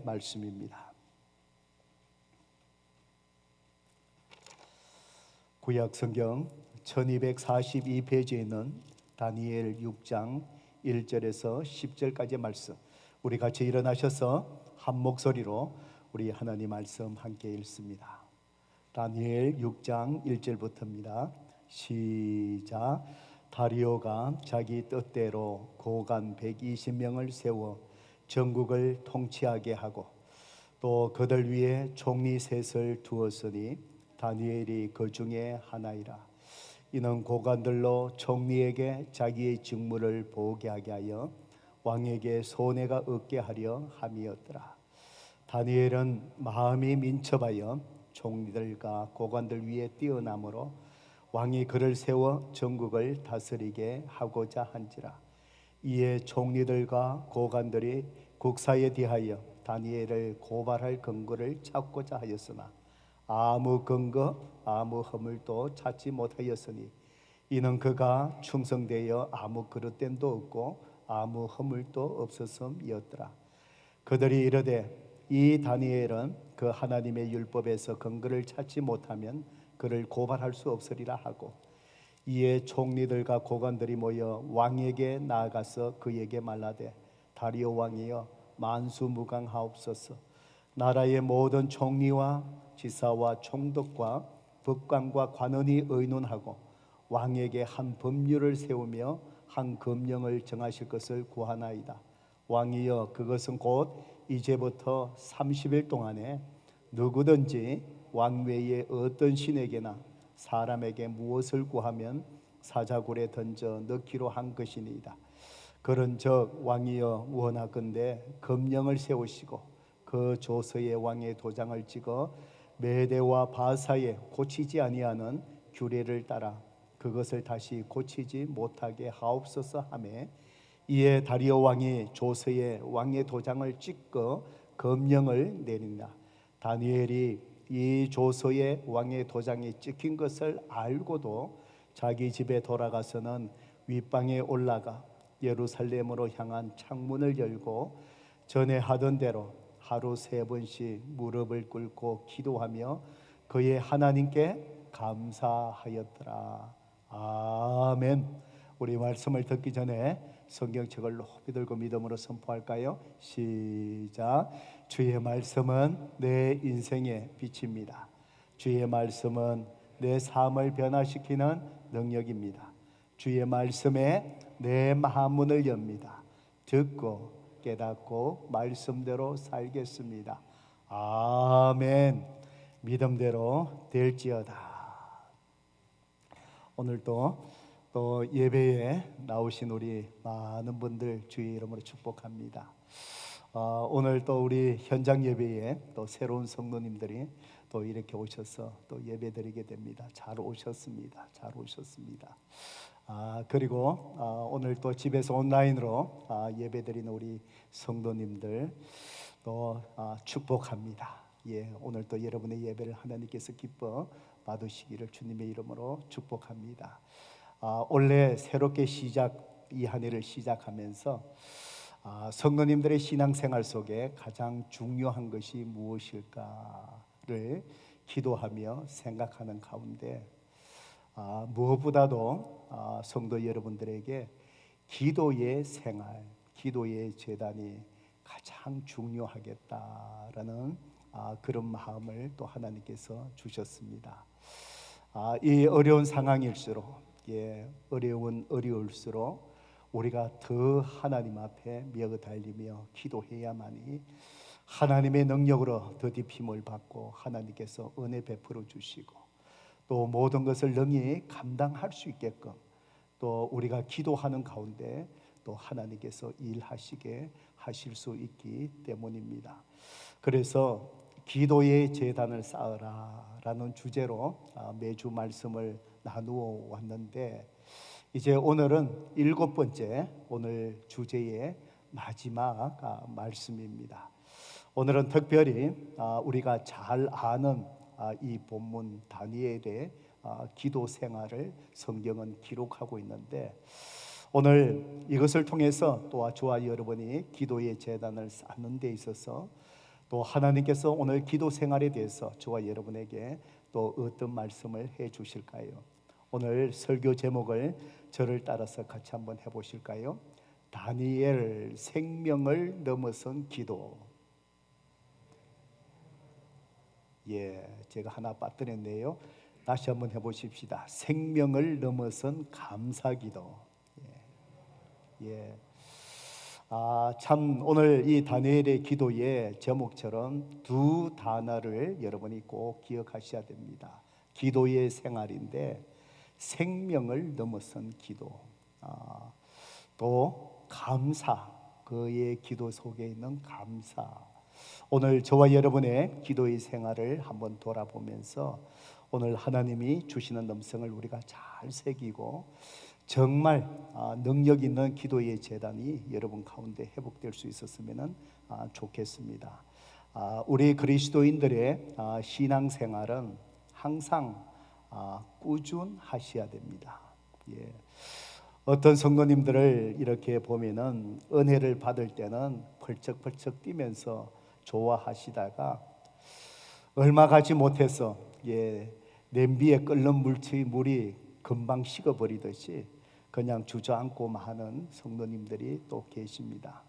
말씀입니다. 구약 성경 1242페이지에 있는 다니엘 6장 1절에서 10절까지의 말씀, 우리 같이 일어나셔서 한 목소리로 우리 하나님 말씀 함께 읽습니다. 다니엘 6장 1절부터입니다. 시작. 다리오가 자기 뜻대로 고관 120명을 세워 전국을 통치하게 하고 또 그들 위에 총리 셋을 두었으니 다니엘이 그 중에 하나이라. 이는 고관들로 총리에게 자기의 직무를 보게 하게 하여 왕에게 손해가 없게 하려 함이었더라. 다니엘은 마음이 민첩하여 총리들과 고관들 위에 뛰어나므로 왕이 그를 세워 전국을 다스리게 하고자 한지라. 이에 총리들과 고관들이 국사에 대하여 다니엘을 고발할 근거를 찾고자 하였으나 아무 근거 아무 허물도 찾지 못하였으니 이는 그가 충성되어 아무 그릇됨도 없고 아무 허물도 없었음이었더라. 그들이 이르되 이 다니엘은 그 하나님의 율법에서 근거를 찾지 못하면 그를 고발할 수 없으리라 하고, 이에 총리들과 고관들이 모여 왕에게 나아가서 그에게 말하되 다리오 왕이여 만수무강하옵소서. 나라의 모든 총리와 지사와 총독과 법관과 관원이 의논하고 왕에게 한 법률을 세우며 한 금령을 정하실 것을 구하나이다. 왕이여 그것은 곧 이제부터 30일 동안에 누구든지 왕 외에 어떤 신에게나 사람에게 무엇을 구하면 사자굴에 던져 넣기로 한 것이니이다. 그런즉 왕이여 원하건대 금령을 세우시고 그 조서에 왕의 도장을 찍어 메대와 바사에 고치지 아니하는 규례를 따라 그것을 다시 고치지 못하게 하옵소서 하매, 이에 다리오 왕이 조서에 왕의 도장을 찍고 금령을 내린다. 다니엘이 이 조서에 왕의 도장이 찍힌 것을 알고도 자기 집에 돌아가서는 윗방에 올라가 예루살렘으로 향한 창문을 열고 전에 하던 대로 하루 3번씩 무릎을 꿇고 기도하며 그의 하나님께 감사하였더라. 아멘. 우리 말씀을 듣기 전에 성경책을 높이 들고 믿음으로 선포할까요? 시작. 주의 말씀은 내 인생의 빛입니다. 주의 말씀은 내 삶을 변화시키는 능력입니다. 주의 말씀에 내 마음문을 엽니다. 듣고 깨닫고 말씀대로 살겠습니다. 아멘. 믿음대로 될지어다. 오늘도 또 예배에 나오신 우리 많은 분들 주의 이름으로 축복합니다. 오늘 또 우리 현장 예배에 또 새로운 성도님들이 또 이렇게 오셔서 또 예배드리게 됩니다. 잘 오셨습니다. 잘 오셨습니다. 그리고 오늘 또 집에서 온라인으로 예배드리는 우리 성도님들 또 축복합니다. 예, 오늘 또 여러분의 예배를 하나님께서 기뻐 받으시기를 주님의 이름으로 축복합니다. 올해 새롭게 이 한 해를 시작하면서 성도님들의 신앙생활 속에 가장 중요한 것이 무엇일까를 기도하며 생각하는 가운데 무엇보다도 성도 여러분들에게 기도의 생활, 기도의 재단이 가장 중요하겠다라는 그런 마음을 또 하나님께서 주셨습니다. 이 어려운 상황일수록, 어려울수록 우리가 더 하나님 앞에 미어 달리며 기도해야만이 하나님의 능력으로 더디힘을 받고 하나님께서 은혜 베풀어 주시고 또 모든 것을 능히 감당할 수 있게끔 또 우리가 기도하는 가운데 또 하나님께서 일하시게 하실 수 있기 때문입니다. 그래서 기도의 제단을 쌓으라 라는 주제로 매주 말씀을 나누어 왔는데, 이제 오늘은 7번째 오늘 주제의 마지막 말씀입니다. 오늘은 특별히 우리가 잘 아는 이 본문 다니엘의 기도 생활을 성경은 기록하고 있는데, 오늘 이것을 통해서 또한 저와 여러분이 기도의 제단을 쌓는 데 있어서 또 하나님께서 오늘 기도 생활에 대해서 저와 여러분에게 또 어떤 말씀을 해 주실까요? 오늘 설교 제목을 저를 따라서 같이 한번 해보실까요? 다니엘 생명을 넘어선 기도. 제가 하나 빠뜨렸네요. 다시 한번 해보십시다. 생명을 넘어선 감사기도. 참 오늘 이 다니엘의 기도의 제목처럼 두 단어를 여러분이 꼭 기억하셔야 됩니다. 기도의 생활인데 생명을 넘어선 기도, 또 감사, 그의 기도 속에 있는 감사. 오늘 저와 여러분의 기도의 생활을 한번 돌아보면서 오늘 하나님이 주시는 음성을 우리가 잘 새기고 정말 능력 있는 기도의 재단이 여러분 가운데 회복될 수 있었으면 좋겠습니다. 우리 그리스도인들의 신앙생활은 항상 꾸준하셔야 됩니다. 어떤 성도님들을 이렇게 보면은 은혜를 받을 때는 펄쩍펄쩍 뛰면서 좋아하시다가 얼마 가지 못해서 냄비에 끓는 물이 금방 식어버리듯이 그냥 주저앉고 하는 성도님들이 또 계십니다.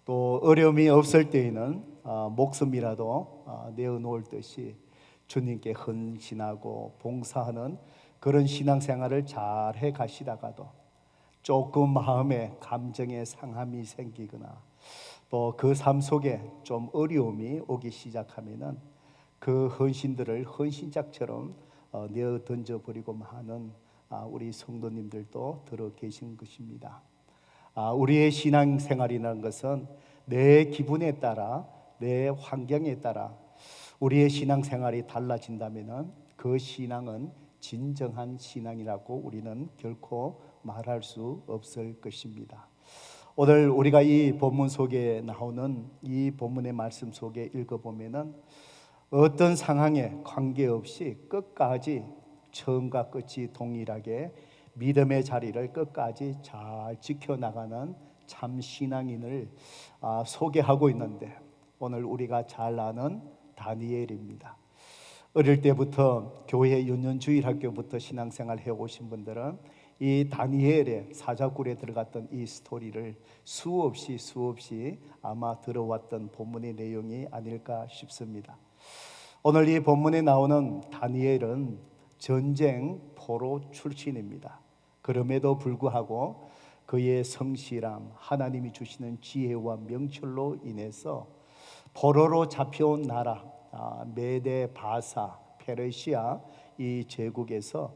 또 어려움이 없을 때에는 목숨이라도 내어놓을 듯이 주님께 헌신하고 봉사하는 그런 신앙생활을 잘 해 가시다가도 조금 마음에 감정의 상함이 생기거나 또 그 삶 속에 좀 어려움이 오기 시작하면은 그 헌신들을 헌신짝처럼 내어 던져버리고 하는 우리 성도님들도 들어 계신 것입니다. 우리의 신앙생활이라는 것은 내 기분에 따라 내 환경에 따라 우리의 신앙생활이 달라진다면 그 신앙은 진정한 신앙이라고 우리는 결코 말할 수 없을 것입니다. 오늘 우리가 이 본문 속에 나오는 이 본문의 말씀 속에 읽어보면은 어떤 상황에 관계없이 끝까지 처음과 끝이 동일하게 믿음의 자리를 끝까지 잘 지켜나가는 참 신앙인을 소개하고 있는데 오늘 우리가 잘 아는 다니엘입니다. 어릴 때부터 교회 유년주일학교부터 신앙생활 해오신 분들은 이 다니엘의 사자굴에 들어갔던 이 스토리를 수없이 아마 들어왔던 본문의 내용이 아닐까 싶습니다. 오늘 이 본문에 나오는 다니엘은 전쟁 포로 출신입니다. 그럼에도 불구하고 그의 성실함, 하나님이 주시는 지혜와 명철로 인해서 포로로 잡혀온 나라 메데, 바사, 페르시아 이 제국에서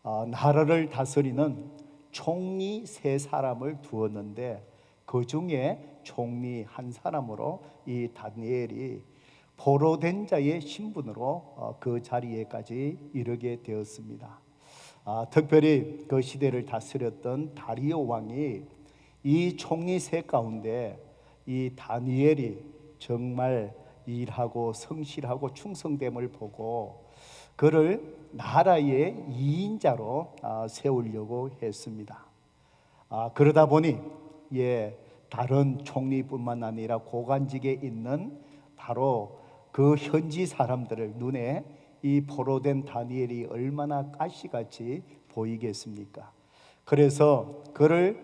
나라를 다스리는 총리 3사람을 두었는데 그 중에 총리 한 사람으로 이 다니엘이 포로된 자의 신분으로 그 자리에까지 이르게 되었습니다. 특별히 그 시대를 다스렸던 다리오 왕이 이 총리 3 가운데 이 다니엘이 정말 일하고 성실하고 충성됨을 보고 그를 나라의 2인자로 세우려고 했습니다. 그러다 보니 다른 총리뿐만 아니라 고관직에 있는 바로 그 현지 사람들을 눈에 이 포로된 다니엘이 얼마나 가시같이 보이겠습니까? 그래서 그를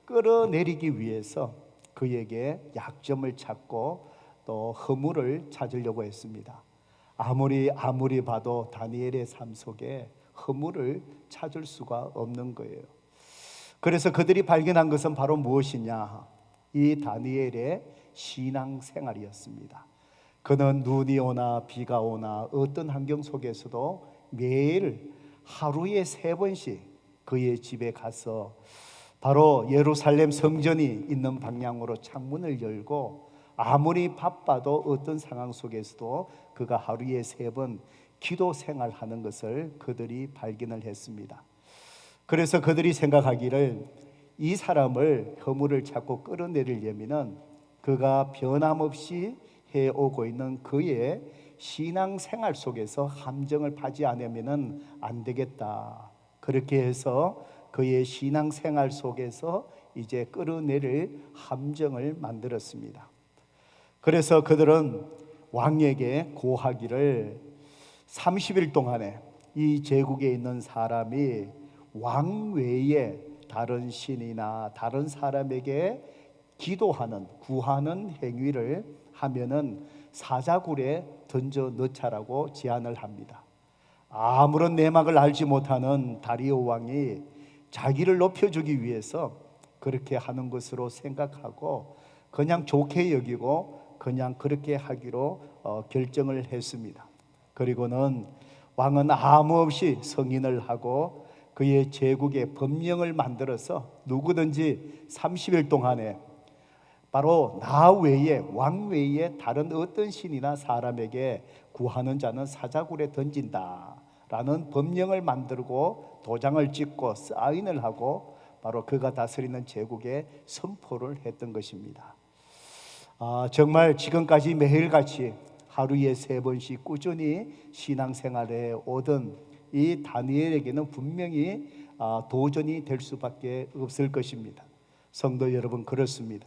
끌어내리기 위해서 그에게 약점을 찾고 또 허물을 찾으려고 했습니다. 아무리 봐도 다니엘의 삶 속에 허물을 찾을 수가 없는 거예요. 그래서 그들이 발견한 것은 바로 무엇이냐? 이 다니엘의 신앙생활이었습니다. 그는 눈이 오나 비가 오나 어떤 환경 속에서도 매일 하루에 3번씩 그의 집에 가서 바로 예루살렘 성전이 있는 방향으로 창문을 열고 아무리 바빠도 어떤 상황 속에서도 그가 하루에 3번 기도 생활하는 것을 그들이 발견을 했습니다. 그래서 그들이 생각하기를 이 사람을 허물을 찾고 끌어내리려면 그가 변함없이 해오고 있는 그의 신앙생활 속에서 함정을 파지 않으면 안 되겠다. 그렇게 해서 그의 신앙생활 속에서 이제 끌어내릴 함정을 만들었습니다. 그래서 그들은 왕에게 고하기를 30일 동안에 이 제국에 있는 사람이 왕 외에 다른 신이나 다른 사람에게 기도하는, 구하는 행위를 하면은 사자굴에 던져 넣자라고 제안을 합니다. 아무런 내막을 알지 못하는 다리오 왕이 자기를 높여주기 위해서 그렇게 하는 것으로 생각하고 그냥 좋게 여기고 그냥 그렇게 하기로 결정을 했습니다. 그리고는 왕은 아무 없이 승인을 하고 그의 제국의 법령을 만들어서 누구든지 30일 동안에 바로 나 외에, 왕 외에 다른 어떤 신이나 사람에게 구하는 자는 사자굴에 던진다 라는 법령을 만들고 도장을 찍고 사인을 하고 바로 그가 다스리는 제국에 선포를 했던 것입니다. 정말 지금까지 매일같이 하루에 3번씩 꾸준히 신앙생활에 오던 이 다니엘에게는 분명히 도전이 될 수밖에 없을 것입니다. 성도 여러분, 그렇습니다.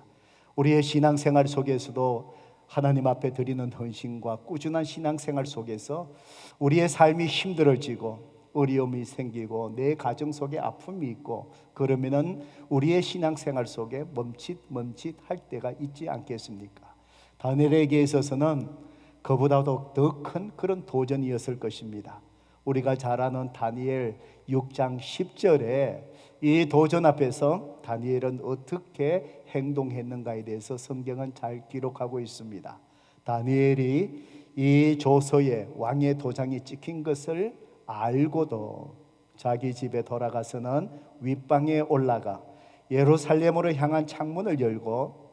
우리의 신앙생활 속에서도 하나님 앞에 드리는 헌신과 꾸준한 신앙생활 속에서 우리의 삶이 힘들어지고 어려움이 생기고 내 가정 속에 아픔이 있고 그러면은 우리의 신앙생활 속에 멈칫할 때가 있지 않겠습니까? 다니엘에게 있어서는 그보다도 더 큰 그런 도전이었을 것입니다. 우리가 잘 아는 다니엘 6장 10절에 이 도전 앞에서 다니엘은 어떻게 행동했는가에 대해서 성경은 잘 기록하고 있습니다. 다니엘이 이 조서에 왕의 도장이 찍힌 것을 알고도 자기 집에 돌아가서는 윗방에 올라가 예루살렘으로 향한 창문을 열고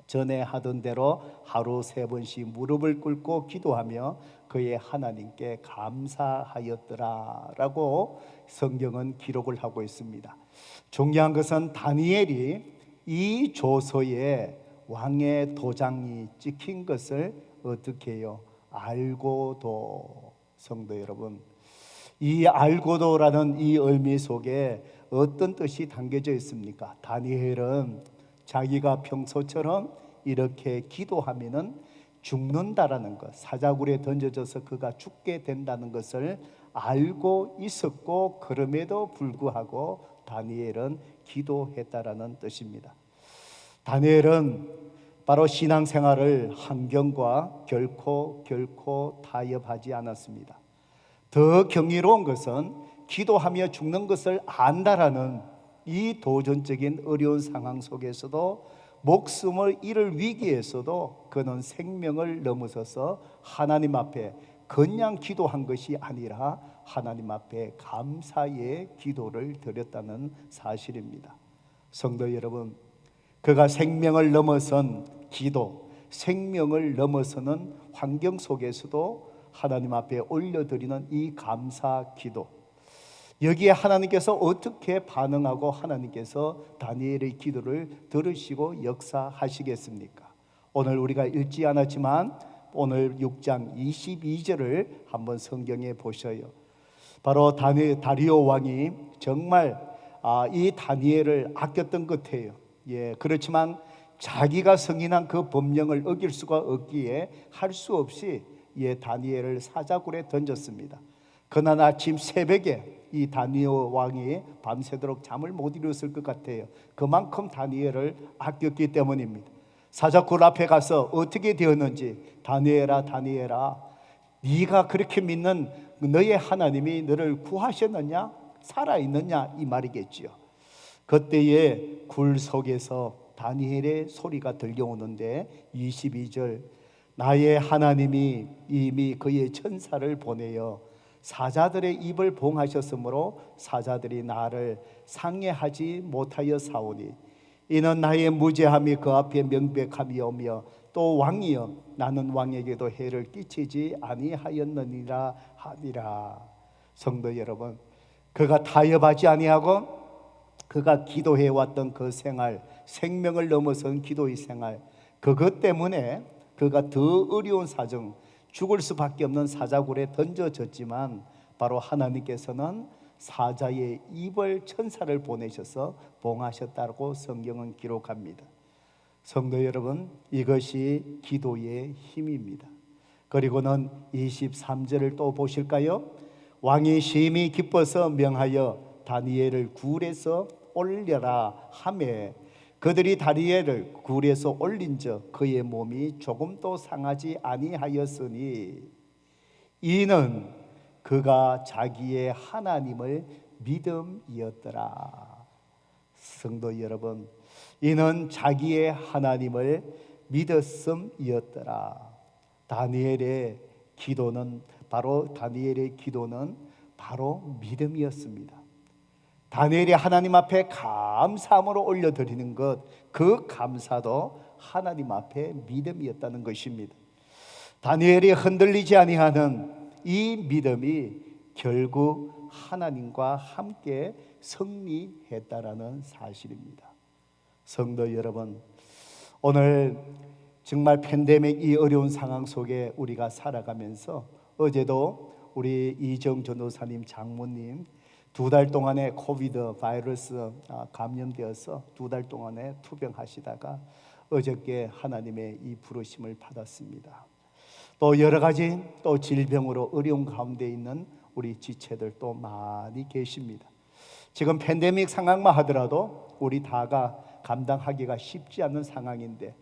전에 하던 대로 하루 3번씩 무릎을 꿇고 기도하며 그의 하나님께 감사하였더라라고 성경은 기록을 하고 있습니다. 중요한 것은 다니엘이 이 조서에 왕의 도장이 찍힌 것을 어떻게 해요? 알고도. 성도 여러분, 이 알고도라는 이 의미 속에 어떤 뜻이 담겨져 있습니까? 다니엘은 자기가 평소처럼 이렇게 기도하면은 죽는다라는 것, 사자굴에 던져져서 그가 죽게 된다는 것을 알고 있었고 그럼에도 불구하고 다니엘은 기도했다라는 뜻입니다. 다니엘은 바로 신앙생활을 환경과 결코 타협하지 않았습니다. 더 경이로운 것은 기도하며 죽는 것을 안다라는 이 도전적인 어려운 상황 속에서도 목숨을 잃을 위기에서도 그는 생명을 넘어서서 하나님 앞에 그냥 기도한 것이 아니라 하나님 앞에 감사의 기도를 드렸다는 사실입니다. 성도 여러분, 그가 생명을 넘어선 기도, 생명을 넘어서는 환경 속에서도 하나님 앞에 올려드리는 이 감사 기도, 여기에 하나님께서 어떻게 반응하고 하나님께서 다니엘의 기도를 들으시고 역사하시겠습니까? 오늘 우리가 읽지 않았지만 오늘 6장 22절을 한번 성경에 보셔요. 바로 다리오 왕이 정말 이 다니엘을 아꼈던 것 같아요. 그렇지만 자기가 승인한 그 법령을 어길 수가 없기에 할 수 없이 다니엘을 사자굴에 던졌습니다. 그날 아침 새벽에 이 다니엘 왕이 밤새도록 잠을 못 이뤘을 것 같아요. 그만큼 다니엘을 아꼈기 때문입니다. 사자굴 앞에 가서 어떻게 되었는지, 다니엘아 네가 그렇게 믿는 너의 하나님이 너를 구하셨느냐, 살아있느냐, 이 말이겠지요. 그때에 굴 속에서 다니엘의 소리가 들려오는데 22절, 나의 하나님이 이미 그의 천사를 보내어 사자들의 입을 봉하셨으므로 사자들이 나를 상해하지 못하여 사오니 이는 나의 무죄함이 그 앞에 명백함이오며 또 왕이여 나는 왕에게도 해를 끼치지 아니하였느니라 하니라. 성도 여러분, 그가 타협하지 아니하고 그가 기도해왔던 그 생활, 생명을 넘어선 기도의 생활, 그것 때문에 그가 더 어려운 사정, 죽을 수밖에 없는 사자굴에 던져졌지만 바로 하나님께서는 사자의 입을 천사를 보내셔서 봉하셨다고 성경은 기록합니다. 성도 여러분, 이것이 기도의 힘입니다. 그리고는 23절을 또 보실까요? 왕이 심히 기뻐서 명하여 다니엘을 굴에서 올려라 하매 그들이 다니엘을 굴에서 올린즉 그의 몸이 조금도 상하지 아니하였으니 이는 그가 자기의 하나님을 믿음이었더라. 성도 여러분, 이는 자기의 하나님을 믿었음이었더라. 다니엘의 기도는 바로 믿음이었습니다. 다니엘이 하나님 앞에 감사함으로 올려드리는 것, 그 감사도 하나님 앞에 믿음이었다는 것입니다. 다니엘이 흔들리지 아니하는 이 믿음이 결국 하나님과 함께 승리했다라는 사실입니다. 성도 여러분, 오늘 정말 팬데믹 이 어려운 상황 속에 우리가 살아가면서 어제도 우리 이정 전도사님 장모님 2달 동안에 코비드 바이러스 감염되어서 2달 동안에 투병하시다가 어저께 하나님의 이 부르심을 받았습니다. 또 여러 가지 또 질병으로 어려운 가운데 있는 우리 지체들 또 많이 계십니다. 지금 팬데믹 상황만 하더라도 우리 다가 감당하기가 쉽지 않은 상황인데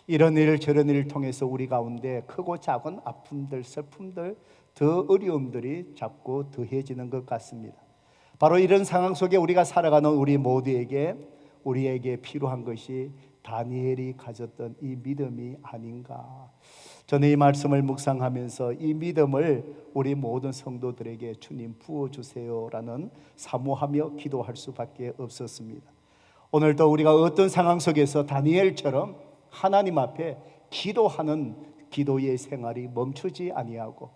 이런 일 저런 일을 통해서 우리 가운데 크고 작은 아픔들, 슬픔들, 더 어려움들이 자꾸 더해지는 것 같습니다. 바로 이런 상황 속에 우리가 살아가는 우리 모두에게 우리에게 필요한 것이 다니엘이 가졌던 이 믿음이 아닌가. 저는 이 말씀을 묵상하면서 이 믿음을 우리 모든 성도들에게 주님 부어주세요라는 사모하며 기도할 수밖에 없었습니다. 오늘도 우리가 어떤 상황 속에서 다니엘처럼 하나님 앞에 기도하는 기도의 생활이 멈추지 아니하고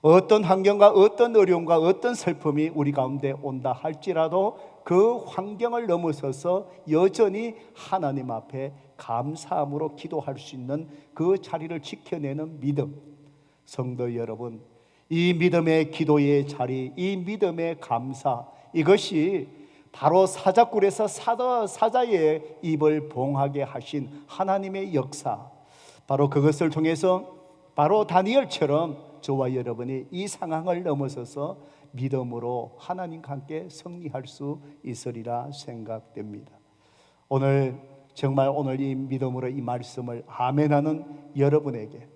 어떤 환경과 어떤 어려움과 어떤 슬픔이 우리 가운데 온다 할지라도 그 환경을 넘어서서 여전히 하나님 앞에 감사함으로 기도할 수 있는 그 자리를 지켜내는 믿음. 성도 여러분, 이 믿음의 기도의 자리, 이 믿음의 감사, 이것이 바로 사자굴에서 사자의 입을 봉하게 하신 하나님의 역사, 바로 그것을 통해서 바로 다니엘처럼 저와 여러분이 이 상황을 넘어서서 믿음으로 하나님과 함께 승리할 수 있으리라 생각됩니다. 오늘 이 믿음으로 이 말씀을 아멘하는 여러분에게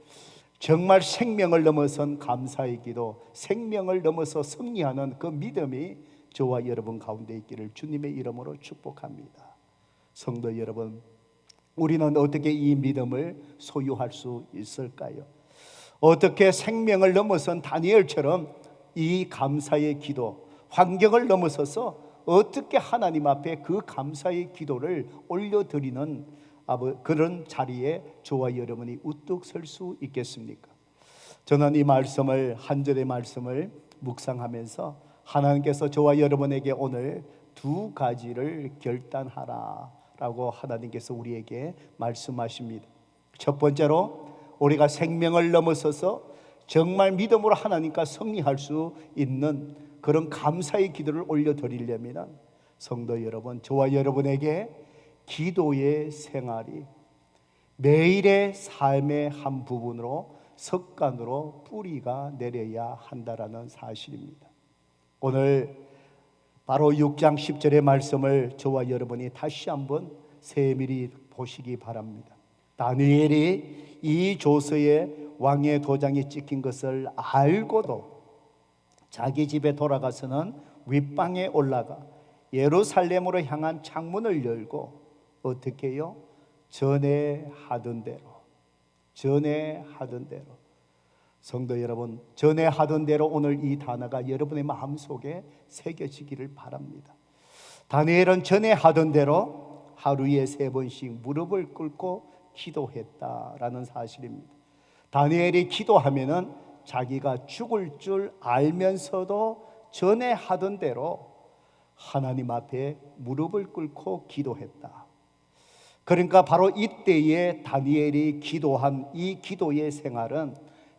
정말 생명을 넘어선 감사의 기도, 생명을 넘어서 승리하는 그 믿음이 저와 여러분 가운데 있기를 주님의 이름으로 축복합니다. 성도 여러분, 우리는 어떻게 이 믿음을 소유할 수 있을까요? 어떻게 생명을 넘어선 다니엘처럼 이 감사의 기도, 환경을 넘어서서 어떻게 하나님 앞에 그 감사의 기도를 올려드리는 그런 자리에 저와 여러분이 우뚝 설 수 있겠습니까? 저는 이 말씀을, 한 절의 말씀을 묵상하면서 하나님께서 저와 여러분에게 오늘 2가지를 결단하라 라고 하나님께서 우리에게 말씀하십니다. 첫 번째로 우리가 생명을 넘어서서 정말 믿음으로 하나님과 승리할 수 있는 그런 감사의 기도를 올려드리려면 성도 여러분, 저와 여러분에게 기도의 생활이 매일의 삶의 한 부분으로 습관으로 뿌리가 내려야 한다라는 사실입니다. 오늘 바로 6장 10절의 말씀을 저와 여러분이 다시 한번 세밀히 보시기 바랍니다. 다니엘이 이 조서에 왕의 도장이 찍힌 것을 알고도 자기 집에 돌아가서는 윗방에 올라가 예루살렘으로 향한 창문을 열고 어떻게 해요? 전에하던 대로. 성도 여러분, 전에하던 대로 오늘 이 단어가 여러분의 마음속에 새겨지기를 바랍니다. 다니엘은 전에하던 대로 하루에 3번씩 무릎을 꿇고 기도했다라는 사실입니다. 다니엘이 기도하면은 자기가 죽을 줄 알면서도 전에 하던 대로 하나님 앞에 무릎을 꿇고 기도했다. 그러니까 바로 이때에 다니엘이 기도한 이 기도의 생활은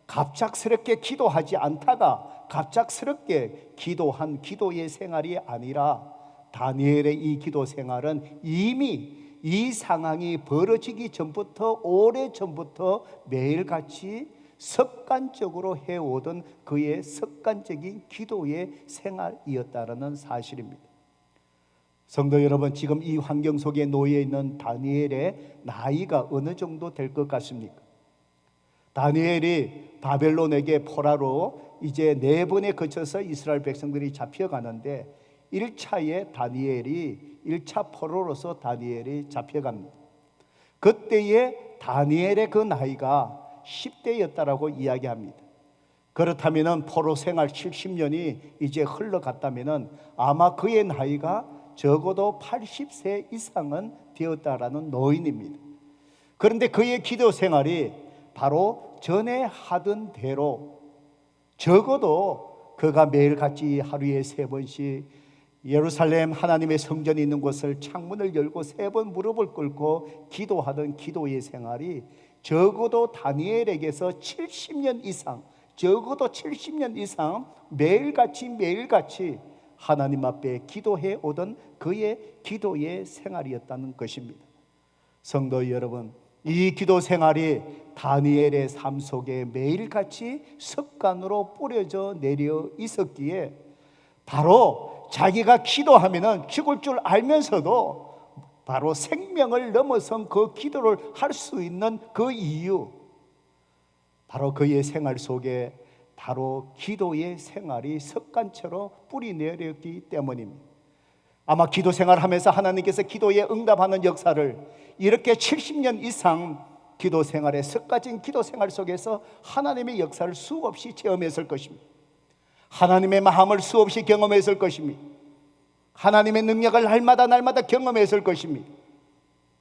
갑작스럽게 기도하지 않다가 갑작스럽게 기도한 기도의 생활이 아니라 다니엘의 이 기도 생활은 이미 이 상황이 벌어지기 전부터, 오래 전부터 매일같이 습관적으로 해오던 그의 습관적인 기도의 생활이었다라는 사실입니다. 성도 여러분, 지금 이 환경 속에 놓여 있는 다니엘의 나이가 어느 정도 될 것 같습니까? 다니엘이 바벨론에게 포로로 이제 4번에 거쳐서 이스라엘 백성들이 잡혀가는데 1차에 다니엘이 1차 포로로서 다니엘이 잡혀갑니다. 그때의 다니엘의 그 나이가 10대였다라고 이야기합니다. 그렇다면 포로 생활 70년이 이제 흘러갔다면 아마 그의 나이가 적어도 80세 이상은 되었다라는 노인입니다. 그런데 그의 기도 생활이 바로 전에 하던 대로 적어도 그가 매일같이 하루에 3번씩 예루살렘 하나님의 성전이 있는 곳을 창문을 열고 3번 무릎을 꿇고 기도하던 기도의 생활이 적어도 다니엘에게서 70년 이상, 적어도 70년 이상 매일같이 하나님 앞에 기도해 오던 그의 기도의 생활이었다는 것입니다. 성도 여러분, 이 기도 생활이 다니엘의 삶 속에 매일같이 습관으로 뿌려져 내려 있었기에 바로 자기가 기도하면 죽을 줄 알면서도 바로 생명을 넘어선 그 기도를 할 수 있는 그 이유, 바로 그의 생활 속에 바로 기도의 생활이 습관처럼 뿌리 내렸기 때문입니다. 아마 기도 생활하면서 하나님께서 기도에 응답하는 역사를 이렇게 70년 이상 기도 생활의 습관적인 기도 생활 속에서 하나님의 역사를 수없이 체험했을 것입니다. 하나님의 마음을 수없이 경험했을 것입니다. 하나님의 능력을 날마다 경험했을 것입니다.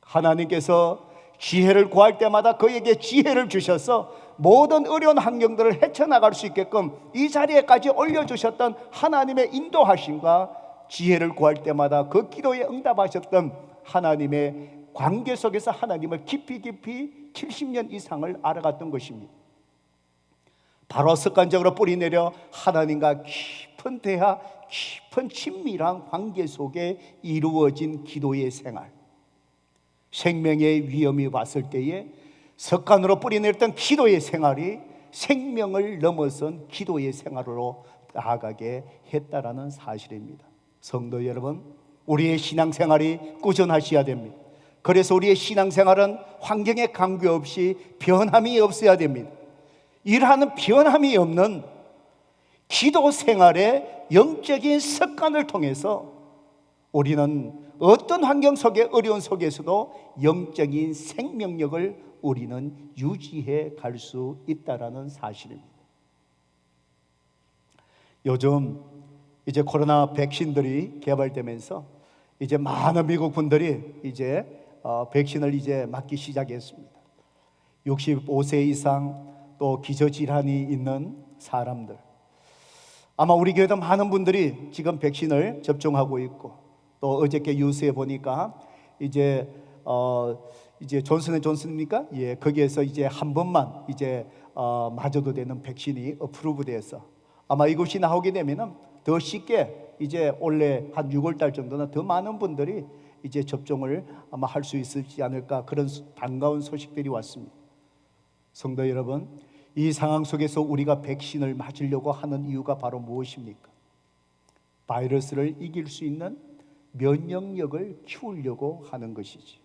하나님께서 지혜를 구할 때마다 그에게 지혜를 주셔서 모든 어려운 환경들을 헤쳐나갈 수 있게끔 이 자리에까지 올려주셨던 하나님의 인도하심과 지혜를 구할 때마다 그 기도에 응답하셨던 하나님의 관계 속에서 하나님을 깊이 70년 이상을 알아갔던 것입니다. 바로 습관적으로 뿌리내려 하나님과 깊은 대화, 깊은 친밀한 관계 속에 이루어진 기도의 생활, 생명의 위험이 왔을 때에 습관으로 뿌리내렸던 기도의 생활이 생명을 넘어선 기도의 생활로 나아가게 했다라는 사실입니다. 성도 여러분, 우리의 신앙생활이 꾸준하셔야 됩니다. 그래서 우리의 신앙생활은 환경에 관계없이 변함이 없어야 됩니다. 이러한 변함이 없는 기도 생활의 영적인 습관을 통해서 우리는 어떤 환경 속에, 어려운 속에서도 영적인 생명력을 우리는 유지해 갈 수 있다라는 사실입니다. 요즘 이제 코로나 백신들이 개발되면서 이제 많은 미국 분들이 이제 백신을 이제 맞기 시작했습니다. 65세 이상 또 기저질환이 있는 사람들, 아마 우리 교회도 많은 분들이 지금 백신을 접종하고 있고, 또 어저께 뉴스에 보니까 이제 존슨앤존슨입니까? 예, 거기에서 이제 한 번만 이제 맞아도 되는 백신이 어프루브돼서 아마 이것이 나오게 되면은 더 쉽게 이제 올해 한 6월 달 정도는 더 많은 분들이 이제 접종을 아마 할 수 있지 않을까, 그런 반가운 소식들이 왔습니다. 성도 여러분, 이 상황 속에서 우리가 백신을 맞으려고 하는 이유가 바로 무엇입니까? 바이러스를 이길 수 있는 면역력을 키우려고 하는 것이지.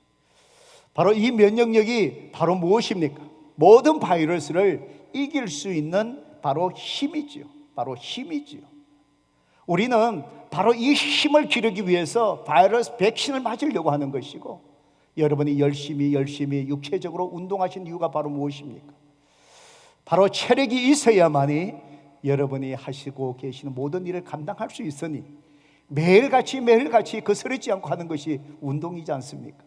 바로 이 면역력이 바로 무엇입니까? 모든 바이러스를 이길 수 있는 바로 힘이지요. 바로 힘이지요. 우리는 바로 이 힘을 기르기 위해서 바이러스 백신을 맞으려고 하는 것이고, 여러분이 열심히 육체적으로 운동하신 이유가 바로 무엇입니까? 바로 체력이 있어야만이 여러분이 하시고 계시는 모든 일을 감당할 수 있으니 매일같이 거스르지 않고 하는 것이 운동이지 않습니까?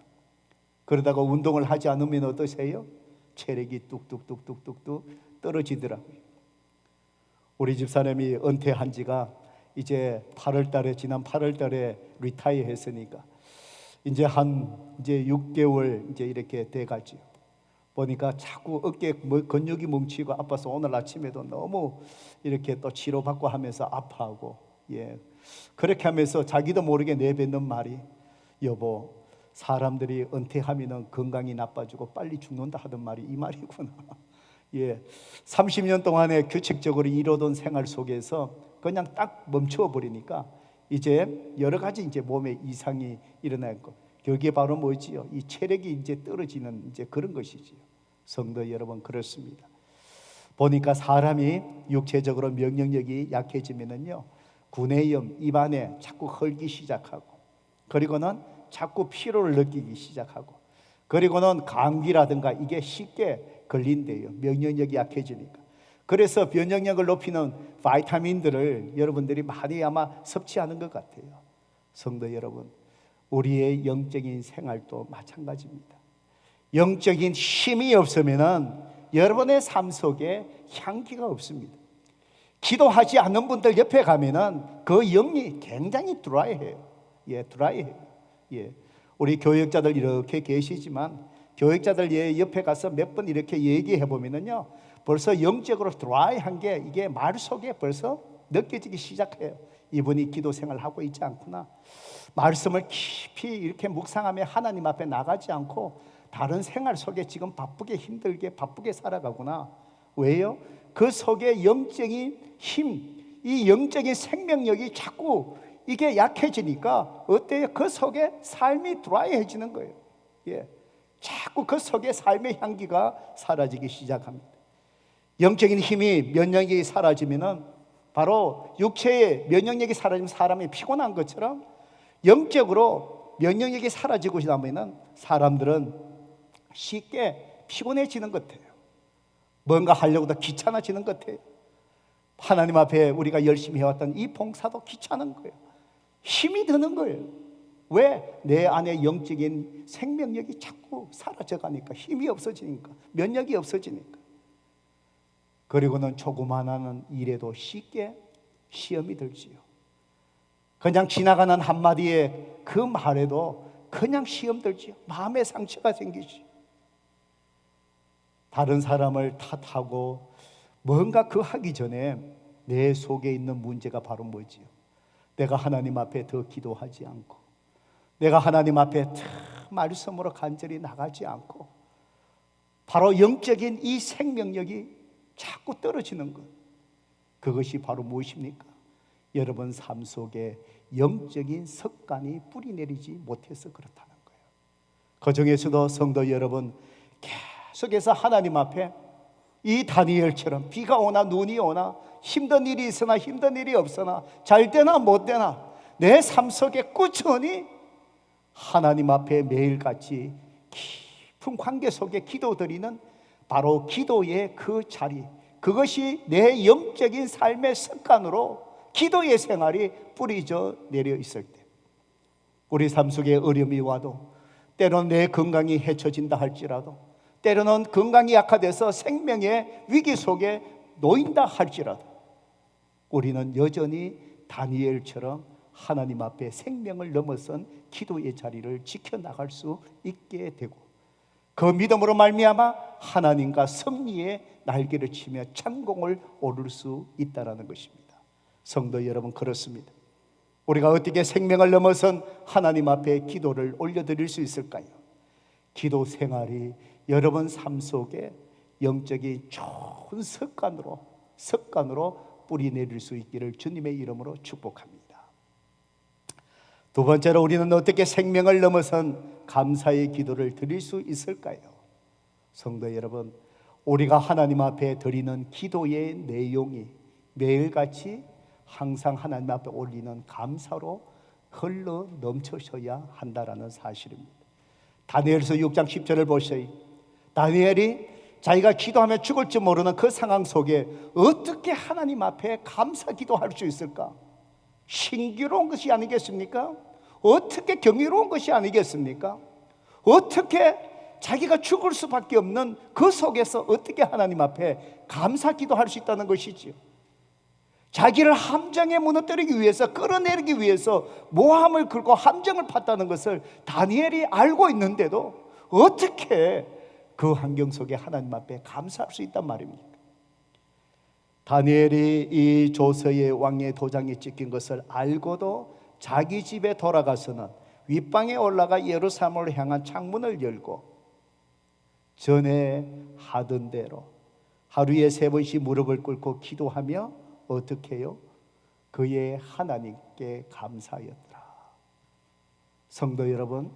그러다가 운동을 하지 않으면 어떠세요? 체력이 뚝뚝 떨어지더라고요. 우리 집사람이 은퇴한 지가 이제 지난 8월 달에 리타이어 했으니까 이제 6개월 이제 이렇게 돼가지요. 보니까 자꾸 어깨 근육이 뭉치고 아파서 오늘 아침에도 너무 이렇게 또 치료받고 하면서 아파하고, 예, 그렇게 하면서 자기도 모르게 내뱉는 말이, 여보, 사람들이 은퇴하면 건강이 나빠지고 빨리 죽는다 하던 말이 이 말이구나. 예, 30년 동안에 규칙적으로 이루어던 생활 속에서 그냥 딱 멈춰 버리니까 이제 여러 가지 이제 몸에 이상이 일어날 거. 여기에 바로 뭐지요? 이 체력이 이제 떨어지는 이제 그런 것이지요. 성도 여러분, 그렇습니다. 보니까 사람이 육체적으로 면역력이 약해지면은요, 구내염, 입안에 자꾸 헐기 시작하고, 그리고는 자꾸 피로를 느끼기 시작하고, 그리고는 감기라든가 이게 쉽게 걸린대요. 면역력이 약해지니까. 그래서 면역력을 높이는 바이타민들을 여러분들이 많이 아마 섭취하는 것 같아요. 성도 여러분, 우리의 영적인 생활도 마찬가지입니다. 영적인 힘이 없으면은 여러분의 삶 속에 향기가 없습니다. 기도하지 않는 분들 옆에 가면은 그 영이 굉장히 드라이해요. 예, 드라이해요. 예, 우리 교역자들 이렇게 계시지만 교역자들 옆에 가서 몇 번 이렇게 얘기해 보면은요, 벌써 영적으로 드라이한 게 이게 말 속에 벌써 느껴지기 시작해요. 이분이 기도 생활을 하고 있지 않구나. 말씀을 깊이 이렇게 묵상하며 하나님 앞에 나가지 않고 다른 생활 속에 지금 바쁘게 힘들게 바쁘게 살아가구나. 왜요? 그 속에 영적인 힘, 이 영적인 생명력이 자꾸 이게 약해지니까 어때요? 그 속에 삶이 드라이해지는 거예요. 예, 자꾸 그 속에 삶의 향기가 사라지기 시작합니다. 영적인 힘이 면역력이 사라지면은 바로 육체의 면역력이 사라지면 사람이 피곤한 것처럼 영적으로 면역력이 사라지고 나면은 사람들은 쉽게 피곤해지는 것 같아요. 뭔가 하려고 더 귀찮아지는 것 같아요. 하나님 앞에 우리가 열심히 해왔던 이 봉사도 귀찮은 거예요. 힘이 드는 거예요. 왜? 내 안에 영적인 생명력이 자꾸 사라져가니까, 힘이 없어지니까, 면역이 없어지니까. 그리고는 조그마한 일에도 쉽게 시험이 들지요. 그냥 지나가는 한마디에 그 말에도 그냥 시험 들지요. 마음의 상처가 생기지. 다른 사람을 탓하고 뭔가 그 하기 전에 내 속에 있는 문제가 바로 뭐지요? 내가 하나님 앞에 더 기도하지 않고, 내가 하나님 앞에 말씀으로 간절히 나가지 않고, 바로 영적인 이 생명력이 자꾸 떨어지는 것. 그것이 바로 무엇입니까? 여러분 삶 속에 영적인 습관이 뿌리내리지 못해서 그렇다는 거예요. 그 중에서도 성도 여러분, 계속해서 하나님 앞에 이 다니엘처럼 비가 오나 눈이 오나 힘든 일이 있으나 힘든 일이 없으나 잘 되나 못 되나 내 삶 속에 꾸준히 하나님 앞에 매일같이 깊은 관계 속에 기도드리는 바로 기도의 그 자리, 그것이 내 영적인 삶의 습관으로 기도의 생활이 뿌리져 내려 있을 때, 우리 삶 속에 어려움이 와도, 때로는 내 건강이 해쳐진다 할지라도, 때로는 건강이 약화돼서 생명의 위기 속에 놓인다 할지라도, 우리는 여전히 다니엘처럼 하나님 앞에 생명을 넘어선 기도의 자리를 지켜나갈 수 있게 되고, 그 믿음으로 말미암아 하나님과 승리의 날개를 치며 창공을 오를 수 있다는 것입니다. 성도 여러분, 그렇습니다. 우리가 어떻게 생명을 넘어선 하나님 앞에 기도를 올려드릴 수 있을까요? 기도 생활이 여러분 삶 속에 영적인 좋은 습관으로 뿌리내릴 수 있기를 주님의 이름으로 축복합니다. 두 번째로, 우리는 어떻게 생명을 넘어선 감사의 기도를 드릴 수 있을까요? 성도 여러분, 우리가 하나님 앞에 드리는 기도의 내용이 매일같이 항상 하나님 앞에 올리는 감사로 흘러 넘쳐셔야 한다라는 사실입니다. 다니엘서 6장 10절을 보세요. 다니엘이 자기가 기도하며 죽을지 모르는 그 상황 속에 어떻게 하나님 앞에 감사 기도할 수 있을까? 신기로운 것이 아니겠습니까? 어떻게 경이로운 것이 아니겠습니까? 어떻게 자기가 죽을 수밖에 없는 그 속에서 어떻게 하나님 앞에 감사 기도할 수 있다는 것이지요. 자기를 함정에 무너뜨리기 위해서, 끌어내리기 위해서 모함을 걸고 함정을 팠다는 것을 다니엘이 알고 있는데도 어떻게 그 환경 속에 하나님 앞에 감사할 수 있단 말입니까? 다니엘이 이 조서의 왕의 도장에 찍힌 것을 알고도 자기 집에 돌아가서는 윗방에 올라가 예루살렘을 향한 창문을 열고 전에 하던 대로 하루에 3번씩 무릎을 꿇고 기도하며 어떻게 해요? 그의 하나님께 감사하였더라. 성도 여러분,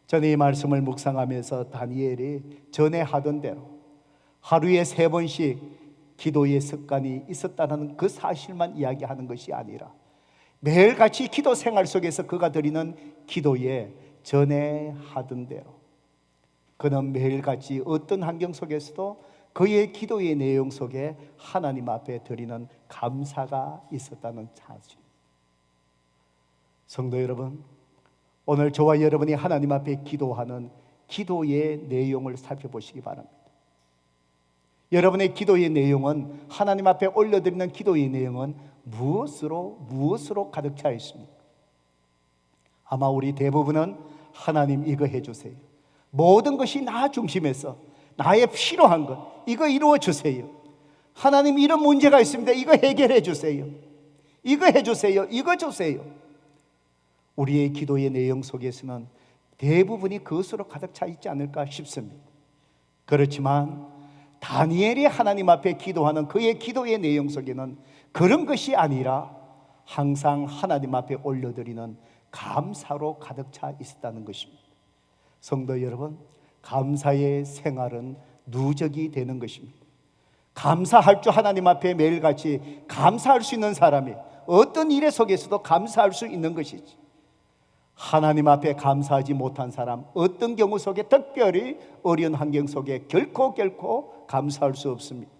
저는 이 말씀을 묵상하면서 다니엘이 전에 하던 대로 하루에 3번씩 기도의 습관이 있었다는 그 사실만 이야기하는 것이 아니라 매일같이 기도 생활 속에서 그가 드리는 기도에 전에 하던 대로 그는 매일같이 어떤 환경 속에서도 그의 기도의 내용 속에 하나님 앞에 드리는 감사가 있었다는 사실. 성도 여러분, 오늘 저와 여러분이 하나님 앞에 기도하는 기도의 내용을 살펴보시기 바랍니다. 여러분의 기도의 내용은, 하나님 앞에 올려드리는 기도의 내용은 무엇으로 가득 차 있습니까? 아마 우리 대부분은 하나님 이거 해주세요, 모든 것이 나 중심에서 나의 필요한 것 이거 이루어 주세요, 하나님 이런 문제가 있습니다, 이거 해결해 주세요, 이거 해주세요, 이거 주세요. 우리의 기도의 내용 속에서는 대부분이 그것으로 가득 차 있지 않을까 싶습니다. 그렇지만 다니엘이 하나님 앞에 기도하는 그의 기도의 내용 속에는 그런 것이 아니라 항상 하나님 앞에 올려드리는 감사로 가득 차 있었다는 것입니다. 성도 여러분, 감사의 생활은 누적이 되는 것입니다. 감사할 줄 하나님 앞에 매일같이 감사할 수 있는 사람이 어떤 일 속에서도 감사할 수 있는 것이지, 하나님 앞에 감사하지 못한 사람, 어떤 경우 속에 특별히 어려운 환경 속에 결코 감사할 수 없습니다.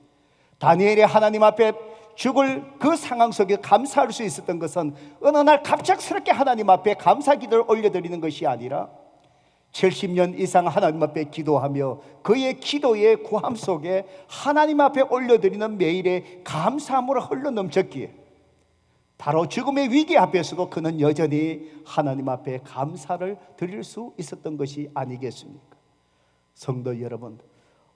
다니엘이 하나님 앞에 죽을 그 상황 속에 감사할 수 있었던 것은 어느 날 갑작스럽게 하나님 앞에 감사 기도를 올려드리는 것이 아니라 70년 이상 하나님 앞에 기도하며 그의 기도의 구함 속에 하나님 앞에 올려드리는 매일의 감사함으로 흘러넘쳤기에 바로 죽음의 위기 앞에서도 그는 여전히 하나님 앞에 감사를 드릴 수 있었던 것이 아니겠습니까? 성도 여러분,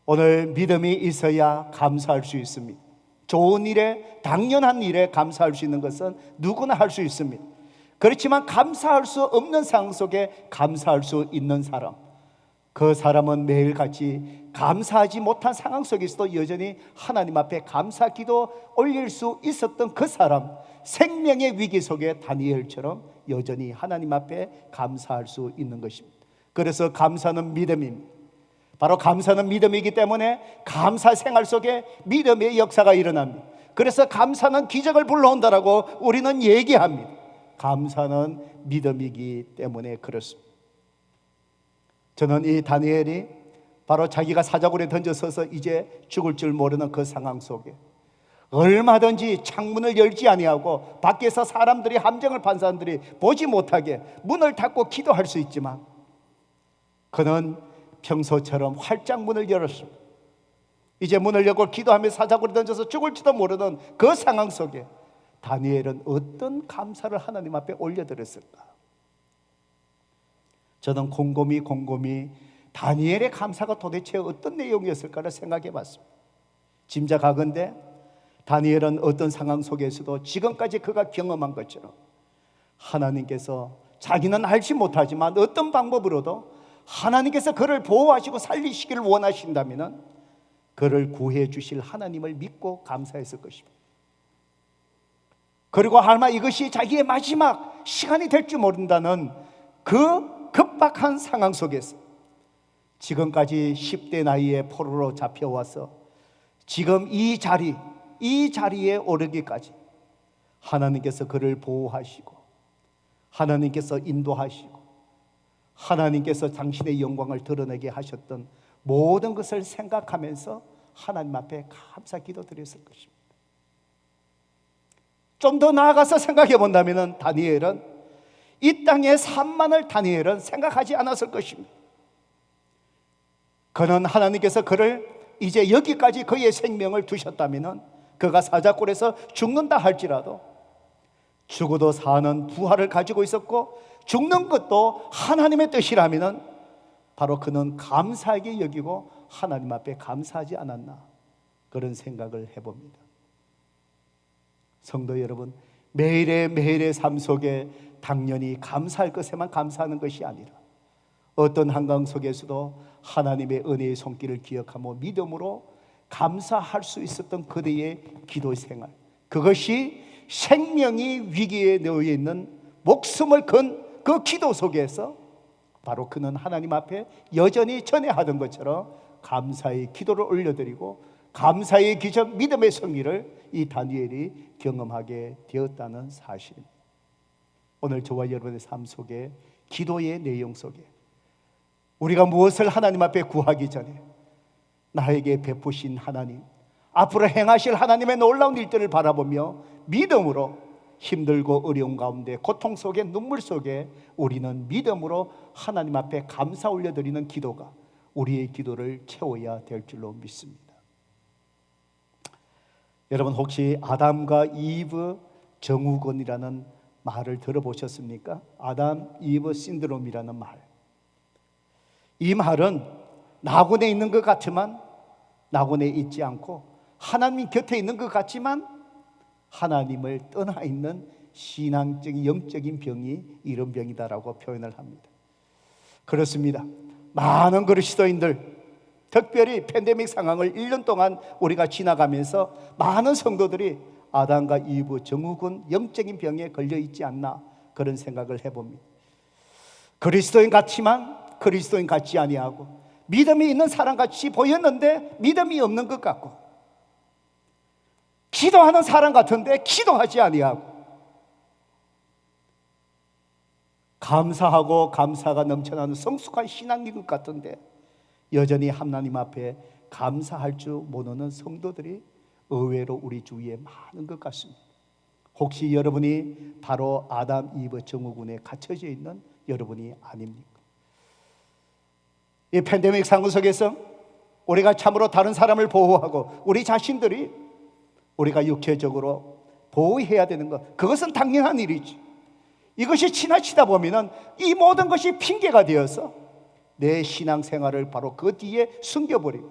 오늘 믿음이 있어야 감사할 수 있습니다. 좋은 일에, 당연한 일에 감사할 수 있는 것은 누구나 할 수 있습니다. 그렇지만 감사할 수 없는 상황 속에 감사할 수 있는 사람, 그 사람은 매일같이 감사하지 못한 상황 속에서도 여전히 하나님 앞에 감사 기도 올릴 수 있었던 그 사람, 생명의 위기 속에 다니엘처럼 여전히 하나님 앞에 감사할 수 있는 것입니다. 그래서 감사는 믿음입니다. 바로 감사는 믿음이기 때문에 감사 생활 속에 믿음의 역사가 일어납니다. 그래서 감사는 기적을 불러온다라고 우리는 얘기합니다. 감사는 믿음이기 때문에 그렇습니다. 저는 이 다니엘이 바로 자기가 사자굴에 던져서서 이제 죽을 줄 모르는 그 상황 속에 얼마든지 창문을 열지 아니하고 밖에서 사람들이, 함정을 판 사람들이 보지 못하게 문을 닫고 기도할 수 있지만 그는 평소처럼 활짝 문을 열었습니다. 이제 문을 열고 기도하며 사자굴에 던져서 죽을지도 모르는 그 상황 속에 다니엘은 어떤 감사를 하나님 앞에 올려드렸을까? 저는 곰곰이 다니엘의 감사가 도대체 어떤 내용이었을까를 생각해 봤습니다. 짐작하건대 다니엘은 어떤 상황 속에서도 지금까지 그가 경험한 것처럼 하나님께서 자기는 알지 못하지만 어떤 방법으로도 하나님께서 그를 보호하시고 살리시기를 원하신다면 그를 구해 주실 하나님을 믿고 감사했을 것입니다. 그리고 아마 이것이 자기의 마지막 시간이 될 줄 모른다는 그 급박한 상황 속에서 지금까지 10대 나이에 포로로 잡혀와서 지금 이 자리에 오르기까지 하나님께서 그를 보호하시고 하나님께서 인도하시고 하나님께서 당신의 영광을 드러내게 하셨던 모든 것을 생각하면서 하나님 앞에 감사 기도 드렸을 것입니다. 좀 더 나아가서 생각해 본다면 다니엘은 이 땅의 산만을 다니엘은 생각하지 않았을 것입니다. 그는 하나님께서 그를 이제 여기까지 그의 생명을 두셨다면 그가 사자굴에서 죽는다 할지라도 죽어도 사는 부활을 가지고 있었고 죽는 것도 하나님의 뜻이라면 바로 그는 감사하게 여기고 하나님 앞에 감사하지 않았나, 그런 생각을 해봅니다. 성도 여러분, 매일의 삶 속에 당연히 감사할 것에만 감사하는 것이 아니라 어떤 한강 속에서도 하나님의 은혜의 손길을 기억하며 믿음으로 감사할 수 있었던 그대의 기도 생활, 그것이 생명이 위기에 놓여 있는 목숨을 건 그 기도 속에서 바로 그는 하나님 앞에 여전히 전에 하던 것처럼 감사의 기도를 올려드리고 감사의 기적 믿음의 승리를 이 다니엘이 경험하게 되었다는 사실입니다. 오늘 저와 여러분의 삶 속에 기도의 내용 속에 우리가 무엇을 하나님 앞에 구하기 전에 나에게 베푸신 하나님, 앞으로 행하실 하나님의 놀라운 일들을 바라보며 믿음으로 힘들고 어려운 가운데 고통 속에 눈물 속에 우리는 믿음으로 하나님 앞에 감사 올려드리는 기도가 우리의 기도를 채워야 될 줄로 믿습니다. 여러분 혹시 아담과 이브 정우건이라는 말을 들어보셨습니까? 아담 이브 신드롬이라는 말. 이 말은 낙원에 있는 것 같지만 낙원에 있지 않고 하나님 곁에 있는 것 같지만 하나님을 떠나 있는 신앙적인 영적인 병이 이런 병이다라고 표현을 합니다. 그렇습니다. 많은 그리스도인들, 특별히 팬데믹 상황을 1년 동안 우리가 지나가면서 많은 성도들이 아담과 이브 정우군 영적인 병에 걸려 있지 않나 그런 생각을 해봅니다. 그리스도인 같지만 그리스도인 같지 아니하고 믿음이 있는 사람같이 보였는데 믿음이 없는 것 같고 기도하는 사람 같은데 기도하지 아니하고 감사하고 감사가 넘쳐나는 성숙한 신앙인 것 같은데 여전히 하나님 앞에 감사할 줄 모르는 성도들이 의외로 우리 주위에 많은 것 같습니다. 혹시 여러분이 바로 아담 이브 정우군에 갇혀져 있는 여러분이 아닙니까? 이 팬데믹 상황 속에서 우리가 참으로 다른 사람을 보호하고 우리 자신들이 우리가 육체적으로 보호해야 되는 것, 그것은 당연한 일이지. 이것이 지나치다 보면 이 모든 것이 핑계가 되어서 내 신앙생활을 바로 그 뒤에 숨겨버리고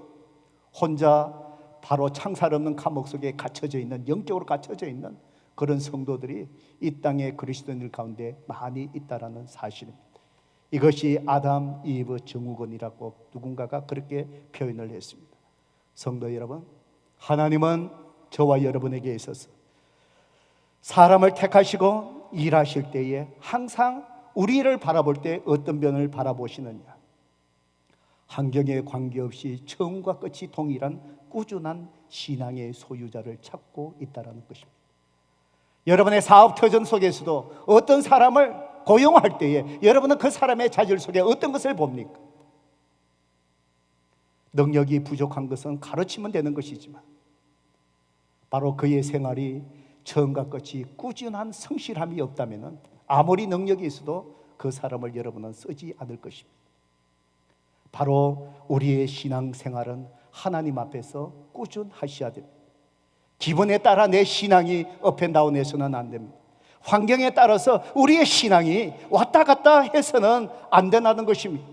혼자 바로 창살 없는 감옥 속에 갇혀져 있는, 영적으로 갇혀져 있는 그런 성도들이 이 땅의 그리스도인들 가운데 많이 있다는 사실입니다. 이것이 아담 이브 정우건이라고 누군가가 그렇게 표현을 했습니다. 성도 여러분, 하나님은 저와 여러분에게 있어서 사람을 택하시고 일하실 때에 항상 우리를 바라볼 때 어떤 면을 바라보시느냐, 환경에 관계없이 처음과 끝이 동일한 꾸준한 신앙의 소유자를 찾고 있다는 것입니다. 여러분의 사업 터전 속에서도 어떤 사람을 고용할 때에 여러분은 그 사람의 자질 속에 어떤 것을 봅니까? 능력이 부족한 것은 가르치면 되는 것이지만 바로 그의 생활이 처음과 끝이 꾸준한 성실함이 없다면 아무리 능력이 있어도 그 사람을 여러분은 쓰지 않을 것입니다. 바로 우리의 신앙생활은 하나님 앞에서 꾸준하셔야 됩니다. 기분에 따라 내 신앙이 업앤다운해서는 안 됩니다. 환경에 따라서 우리의 신앙이 왔다 갔다 해서는 안 된다는 것입니다.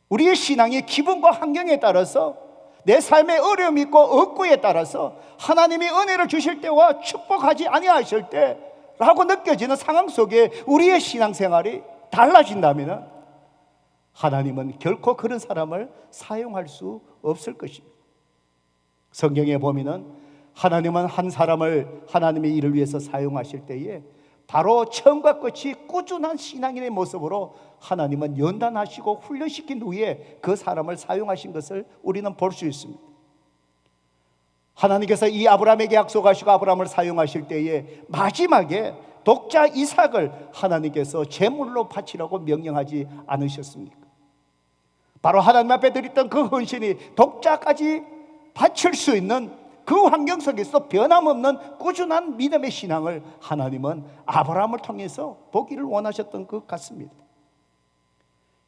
우리의 신앙이 기분과 환경에 따라서 내 삶의 어려움이 있고 억구에 따라서 하나님이 은혜를 주실 때와 축복하지 아니하실 때라고 느껴지는 상황 속에 우리의 신앙생활이 달라진다면 하나님은 결코 그런 사람을 사용할 수 없을 것입니다. 성경에 보면은 하나님은 한 사람을 하나님의 일을 위해서 사용하실 때에 바로 처음과 끝이 꾸준한 신앙인의 모습으로 하나님은 연단하시고 훈련시킨 후에 그 사람을 사용하신 것을 우리는 볼 수 있습니다. 하나님께서 이 아브라함에게 약속하시고 아브라함을 사용하실 때에 마지막에 독자 이삭을 하나님께서 제물로 바치라고 명령하지 않으셨습니까? 바로 하나님 앞에 드렸던 그 헌신이 독자까지 바칠 수 있는 그 환경 속에서 변함없는 꾸준한 믿음의 신앙을 하나님은 아브라함을 통해서 보기를 원하셨던 것 같습니다.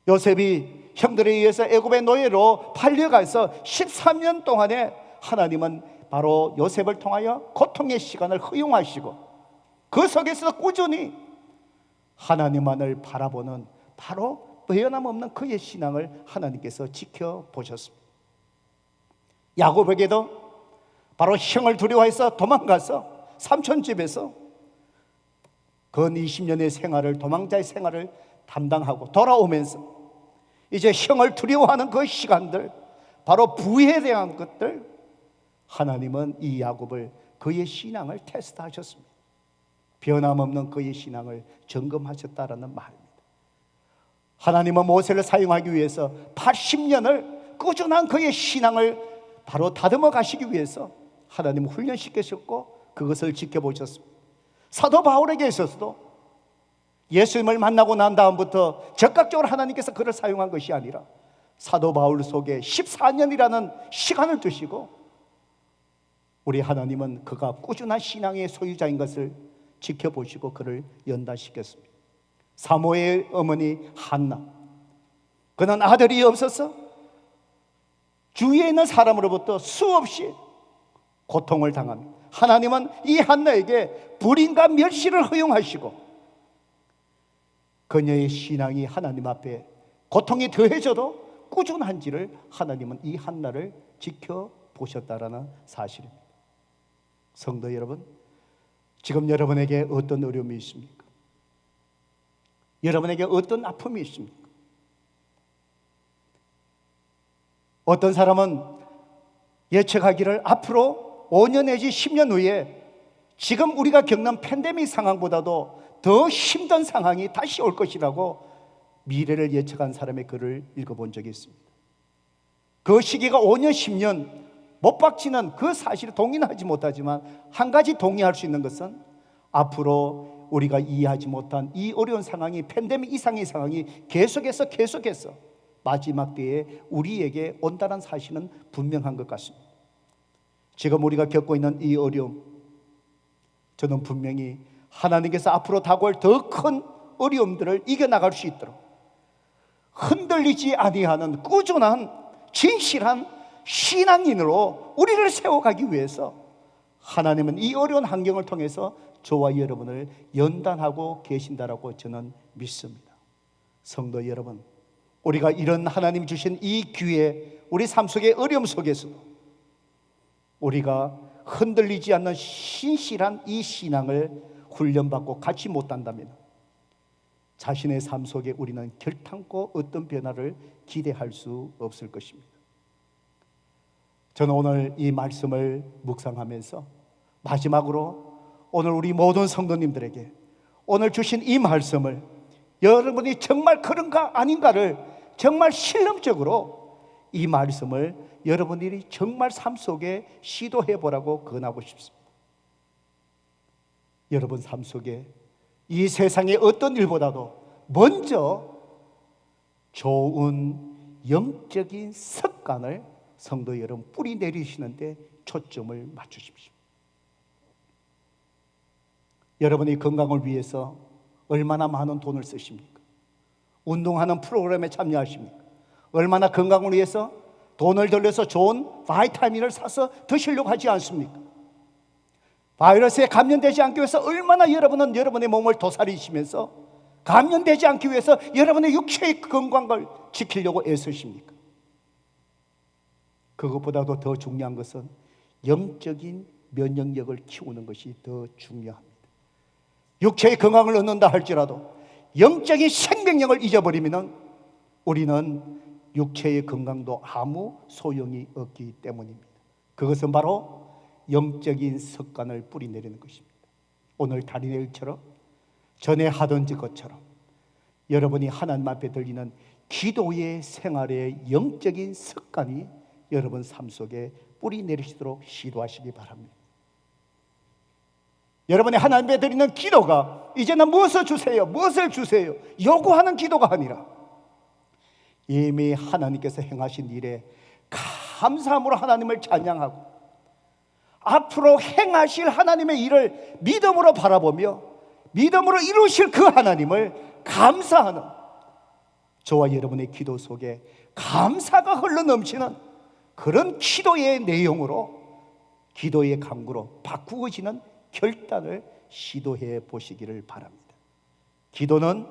요셉이 형들에 의해서 애굽의 노예로 팔려가서 13년 동안에 하나님은 바로 요셉을 통하여 고통의 시간을 허용하시고 그 속에서 꾸준히 하나님만을 바라보는 바로 변함없는 그의 신앙을 하나님께서 지켜보셨습니다. 야곱에게도 바로 형을 두려워해서 도망가서 삼촌 집에서 근 20년의 생활을, 도망자의 생활을 담당하고 돌아오면서 이제 형을 두려워하는 그 시간들, 바로 부에 대한 것들, 하나님은 이 야곱을, 그의 신앙을 테스트하셨습니다. 변함없는 그의 신앙을 점검하셨다라는 말입니다. 하나님은 모세를 사용하기 위해서 80년을 꾸준한 그의 신앙을 바로 다듬어 가시기 위해서 하나님은 훈련시키셨고 그것을 지켜보셨습니다. 사도 바울에게 있어서도 예수님을 만나고 난 다음부터 적극적으로 하나님께서 그를 사용한 것이 아니라 사도 바울 속에 14년이라는 시간을 두시고 우리 하나님은 그가 꾸준한 신앙의 소유자인 것을 지켜보시고 그를 연단시켰습니다. 사모의 어머니 한나, 그는 아들이 없어서 주위에 있는 사람으로부터 수없이 고통을 당합니다. 하나님은 이 한나에게 불임과 멸시를 허용하시고 그녀의 신앙이 하나님 앞에 고통이 더해져도 꾸준한지를 하나님은 이 한나를 지켜보셨다라는 사실입니다. 성도 여러분, 지금 여러분에게 어떤 어려움이 있습니까? 여러분에게 어떤 아픔이 있습니까? 어떤 사람은 예측하기를 앞으로 5년 내지 10년 후에 지금 우리가 겪는 팬데믹 상황보다도 더 힘든 상황이 다시 올 것이라고 미래를 예측한 사람의 글을 읽어본 적이 있습니다. 그 시기가 5년, 10년 못 박치는 그 사실을 동의는 하지 못하지만 한 가지 동의할 수 있는 것은 앞으로 우리가 이해하지 못한 이 어려운 상황이, 팬데믹 이상의 상황이 계속해서 마지막 때에 우리에게 온다는 사실은 분명한 것 같습니다. 지금 우리가 겪고 있는 이 어려움, 저는 분명히 하나님께서 앞으로 다가올 더 큰 어려움들을 이겨나갈 수 있도록 흔들리지 아니하는 꾸준한 진실한 신앙인으로 우리를 세워가기 위해서 하나님은 이 어려운 환경을 통해서 저와 여러분을 연단하고 계신다라고 저는 믿습니다. 성도 여러분, 우리가 이런 하나님 주신 이 기회, 우리 삶 속의 어려움 속에서도 우리가 흔들리지 않는 신실한 이 신앙을 훈련받고 같이 못한다면 자신의 삶 속에 우리는 결탄코 어떤 변화를 기대할 수 없을 것입니다. 저는 오늘 이 말씀을 묵상하면서 마지막으로 오늘 우리 모든 성도님들에게 오늘 주신 이 말씀을 여러분이 정말 그런가 아닌가를 정말 실험적으로 이 말씀을 여러분들이 정말 삶 속에 시도해 보라고 권하고 싶습니다. 여러분 삶 속에 이 세상의 어떤 일보다도 먼저 좋은 영적인 습관을 성도 여러분 뿌리 내리시는데 초점을 맞추십시오. 여러분의 건강을 위해서 얼마나 많은 돈을 쓰십니까? 운동하는 프로그램에 참여하십니까? 얼마나 건강을 위해서 돈을 들여서 좋은 바이타민을 사서 드시려고 하지 않습니까? 바이러스에 감염되지 않기 위해서 얼마나 여러분은 여러분의 몸을 도사리시면서 감염되지 않기 위해서 여러분의 육체의 건강을 지키려고 애쓰십니까? 그것보다도 더 중요한 것은 영적인 면역력을 키우는 것이 더 중요합니다. 육체의 건강을 얻는다 할지라도 영적인 생명력을 잊어버리면 우리는 육체의 건강도 아무 소용이 없기 때문입니다. 그것은 바로 영적인 습관을 뿌리내리는 것입니다. 오늘 다니엘처럼 전에 하던 것처럼 여러분이 하나님 앞에 들리는 기도의 생활의 영적인 습관이 여러분 삶 속에 뿌리내리시도록 시도하시기 바랍니다. 여러분이 하나님 앞에 드리는 기도가 이제는 무엇을 주세요, 무엇을 주세요 요구하는 기도가 아니라 이미 하나님께서 행하신 일에 감사함으로 하나님을 찬양하고 앞으로 행하실 하나님의 일을 믿음으로 바라보며 믿음으로 이루실 그 하나님을 감사하는 저와 여러분의 기도 속에 감사가 흘러넘치는 그런 기도의 내용으로, 기도의 강구로 바꾸어지는 결단을 시도해 보시기를 바랍니다. 기도는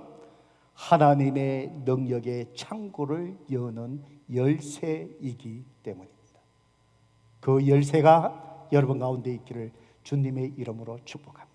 하나님의 능력의 창고를 여는 열쇠이기 때문입니다. 그 열쇠가 여러분 가운데 있기를 주님의 이름으로 축복합니다.